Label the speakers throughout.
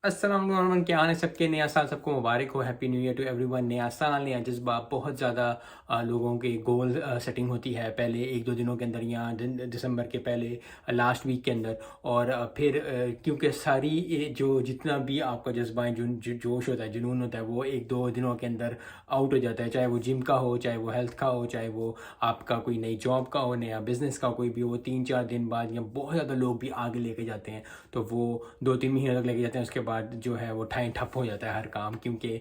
Speaker 1: अस्सलाम वालेकुम, क्या हाल है सबके। नया साल सबको मुबारक हो। Happy new year to everyone. नया साल, नया जज्बा, बहुत ज़्यादा लोगों के गोल सेटिंग होती है पहले एक दो दिनों के अंदर या दिसंबर के पहले लास्ट वीक के अंदर। और फिर क्योंकि सारी जो जितना भी आपका जज्बा है, जोश होता है, जुनून होता है, वो एक दो दिनों के अंदर आउट हो जाता है। चाहे वो जिम का हो, चाहे वो हेल्थ का हो, चाहे वो आपका कोई नई जॉब का हो, नया बिजनेस का कोई भी हो। 3-4 दिन बाद या बहुत ज़्यादा लोग भी आगे लेके जाते हैं, तो वो 2-3 महीने तक लेके जाते हैं। उसके बाद जो है वो ठप हो जाता है हर काम, क्योंकि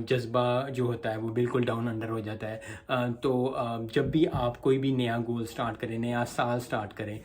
Speaker 1: जज्बा जो होता है वो बिल्कुल डाउन अंडर हो जाता है। तो जब भी आप कोई भी नया गोल स्टार्ट करें, नया साल स्टार्ट करें,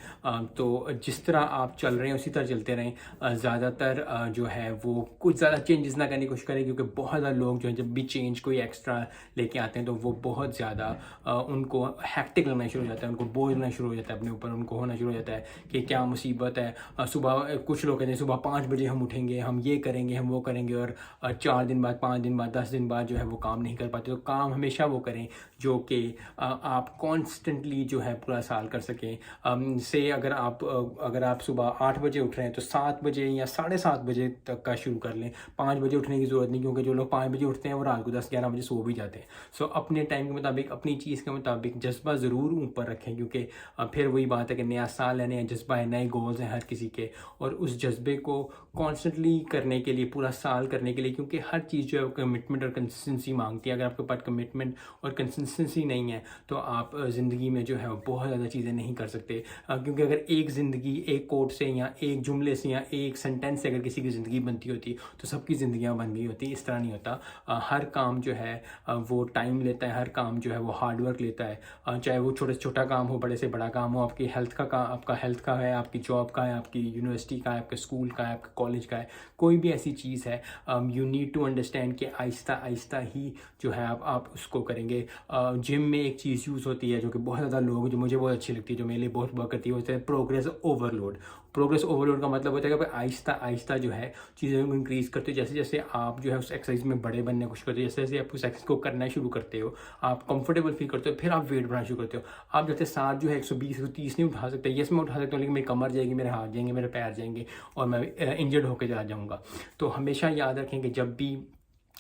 Speaker 1: तो जिस तरह आप चल रहे हैं उसी तरह चलते रहें। ज़्यादातर जो है वो कुछ ज़्यादा चेंजेस ना करने की कोशिश करें, क्योंकि बहुत ज़्यादा लोग जो है जब भी चेंज कोई एक्स्ट्रा लेके आते हैं तो वो बहुत ज़्यादा उनको हैक्टिक लगना शुरू हो जाता है, उनको बोझ लगना शुरू हो जाता है अपने ऊपर। उनको होना शुरू हो जाता है कि क्या मुसीबत है। सुबह कुछ लोग कहते हैं सुबह 5 बजे हम उठेंगे, हम ये करेंगे, हम वो करेंगे, और 4 दिन बाद, 5 दिन बाद, 10 दिन बाद जो है वो काम नहीं कर पाते। तो काम हमेशा वो करें जो कि आप कॉन्स्टेंटली जो है पूरा साल कर सकें। से अगर आप सुबह 8 बजे उठ रहे हैं तो 7 बजे या 7:30 बजे तक का शुरू कर लें। 5 बजे उठने की ज़रूरत नहीं, क्योंकि जो लोग 5 बजे उठते हैं वो रात को 10-11 बजे सो भी जाते हैं। सो अपने टाइम के मुताबिक, अपनी चीज़ के मुताबिक जज्बा ज़रूर ऊपर रखें, क्योंकि फिर वही बात है कि नया साल है, नया जज्बा है, नए गोल्स हैं हर किसी के, और उस जज्बे को कॉन्स्टेंटली करने के लिए, पूरा साल करने के लिए, क्योंकि हर चीज़ जो है वो कमिटमेंट और कंसिस्टेंसी मांगती है। अगर आपके पास कमिटमेंट और कंसिस्टेंसी नहीं है तो आप ज़िंदगी में जो है वो बहुत ज़्यादा चीज़ें नहीं कर सकते। क्योंकि अगर एक ज़िंदगी एक कोट से या एक जुमले से या एक सेंटेंस से अगर किसी की ज़िंदगी बनती होती तो सबकी ज़िंदगियाँ बन गई होती। इस तरह नहीं होता। हर काम जो है वो टाइम लेता है, हर काम जो है वो हार्ड वर्क लेता है। चाहे वो छोटे से छोटा काम हो, बड़े से बड़ा काम हो। आपकी हेल्थ का काम, आपका हेल्थ का है, आपकी जॉब का है, आपकी यूनिवर्सिटी का है, आपके स्कूल का है, आपके कॉलेज का है, कोई भी ऐसी चीज़ है। यू नीड टू अंडरस्टैंड कि आहिस्ता आहिस्ता ही जो है आप उसको करेंगे। जिम में एक चीज़ यूज़ होती है जो कि बहुत ज़्यादा लोग, जो मुझे बहुत अच्छी लगती है, जो मेरे लिए बहुत वर्क करती है, वो होता है प्रोग्रेस ओवरलोड। प्रोग्रेस ओवरलोड का मतलब होता है कि आहिस्ता आहिस्ता जो है चीज़ों को इंक्रीज़ करते हो। जैसे जैसे आप जो है उस एक्सरसाइज में बड़े बनने की कोशिश करते हो, जैसे जैसे आप उस एक्सरसाइज को करना शुरू करते हो, आप कंफर्टेबल फील करते हो, फिर आप वेट बढ़ाना शुरू करते हो। आप जैसे साथ जो है 120-130 नहीं उठा सकते। यस, मैं उठा सकता हूँ, लेकिन मेरी कमर जाएगी, मेरे हाथ जाएंगे, मेरे पैर जाएंगे, और मैं इंजर्ड होकर चला जाऊँगा। तो हमेशा याद रखें कि जब भी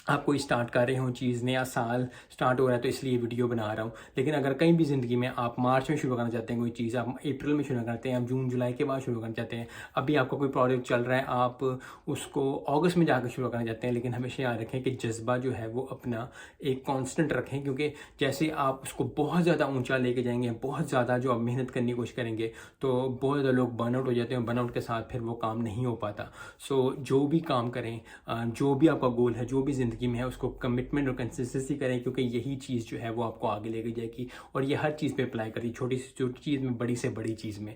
Speaker 1: आप कोई स्टार्ट कर रहे हो चीज़, नया साल स्टार्ट हो रहा है तो इसलिए वीडियो बना रहा हूँ। लेकिन अगर कहीं भी ज़िंदगी में आप मार्च में शुरू करना चाहते हैं कोई चीज़, आप अप्रैल में शुरू करते हैं, आप जून जुलाई के बाद शुरू करना चाहते हैं, अभी आपका कोई प्रोजेक्ट चल रहा है, आप उसको अगस्त में जाकर शुरू करना चाहते हैं, लेकिन हमेशा याद रखें कि जज्बा जो है वो अपना एक कांस्टेंट रखें। क्योंकि जैसे आप उसको बहुत ज़्यादा ऊंचा लेके जाएंगे, बहुत ज़्यादा जो आप मेहनत करने की कोशिश करेंगे, तो बहुत ज़्यादा लोग बर्नआउट हो जाते हैं। बर्नआउट के साथ फिर वो काम नहीं हो पाता। सो जो भी काम करें, जो भी आपका गोल है, जो भी ज़िंदगी में है, उसको कमिटमेंट और कंसिस्टेंसी करें, क्योंकि यही चीज़ जो है वो आपको आगे लेके जाएगी। और ये हर चीज़ पे अप्लाई करिए, छोटी से छोटी चीज़ में, बड़ी से बड़ी चीज़ में।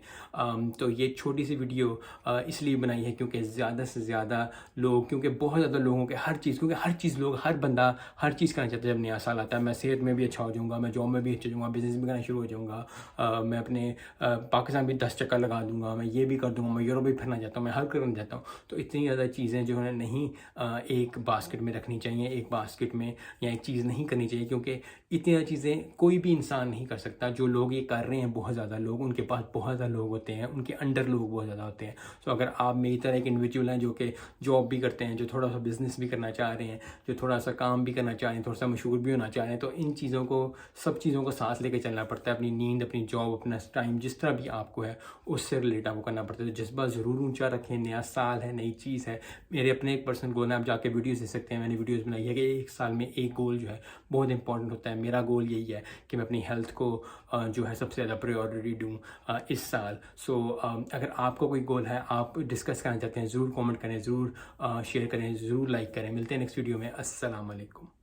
Speaker 1: तो ये छोटी सी वीडियो इसलिए बनाई है क्योंकि ज़्यादा से ज़्यादा लोग, क्योंकि बहुत ज़्यादा लोगों के हर चीज़, क्योंकि हर चीज़ लोग, हर बंदा हर चीज़ करना चाहता है जब नया साल आता है। मैं सेहत में भी अच्छा हो जाऊँगा, मैं जॉब में भी अच्छा हो जाऊँगा, बिजनेस भी करना शुरू हो जाऊँगा, मैं अपने पाकिस्तान भी 10 चक्कर लगा दूँगा, मैं ये भी कर दूँगा, मैं यूरोप भी फिरना चाहता हूँ, मैं हर करना चाहता हूँ। तो इतनी ज़्यादा चीज़ें जो है नहीं एक बास्केट में रखनी चाहिए, एक बास्केट में या एक चीज़ नहीं करनी चाहिए, क्योंकि इतनी ज़्यादा चीज़ें कोई भी इंसान नहीं कर सकता। जो लोग ये कर रहे हैं, बहुत ज़्यादा लोग, उनके पास बहुत ज़्यादा लोग होते हैं, उनके अंडर लोग बहुत ज़्यादा होते हैं। तो अगर आप मेरी तरह एक इंडिविजुअल हैं जो कि जॉब भी करते हैं, जो थोड़ा सा बिजनेस भी करना चाह रहे हैं, जो थोड़ा सा काम भी करना चाह रहे हैं, थोड़ा सा मशहूर भी होना चाह रहे हैं, तो इन चीज़ों को, सब चीज़ों को साथ लेकर चलना पड़ता है। अपनी नींद, अपनी जॉब, अपना टाइम, जिस तरह भी आपको है उससे रिलेट आपको करना पड़ता है। तो जज्बा ज़रूर ऊंचा रखें। नया साल है, नई चीज़ है। मेरे अपने एक पर्सनल गोल है, आप जाके वीडियोज़ दे सकते हैं, मैंने वीडियोज़ बनाई है कि एक साल में एक गोल जो है बहुत इंपॉर्टेंट होता है। मेरा गोल यही है कि मैं अपनी हेल्थ को जो है सबसे ज़्यादा प्रायोरिटी दूँ इस साल। सो अगर आपका कोई गोल है, आप डिस्कस करना चाहते हैं, ज़रूर कमेंट करें, ज़रूर शेयर करें, ज़रूर लाइक करें। मिलते हैं नेक्स्ट वीडियो में। अस्सलाम वालेकुम।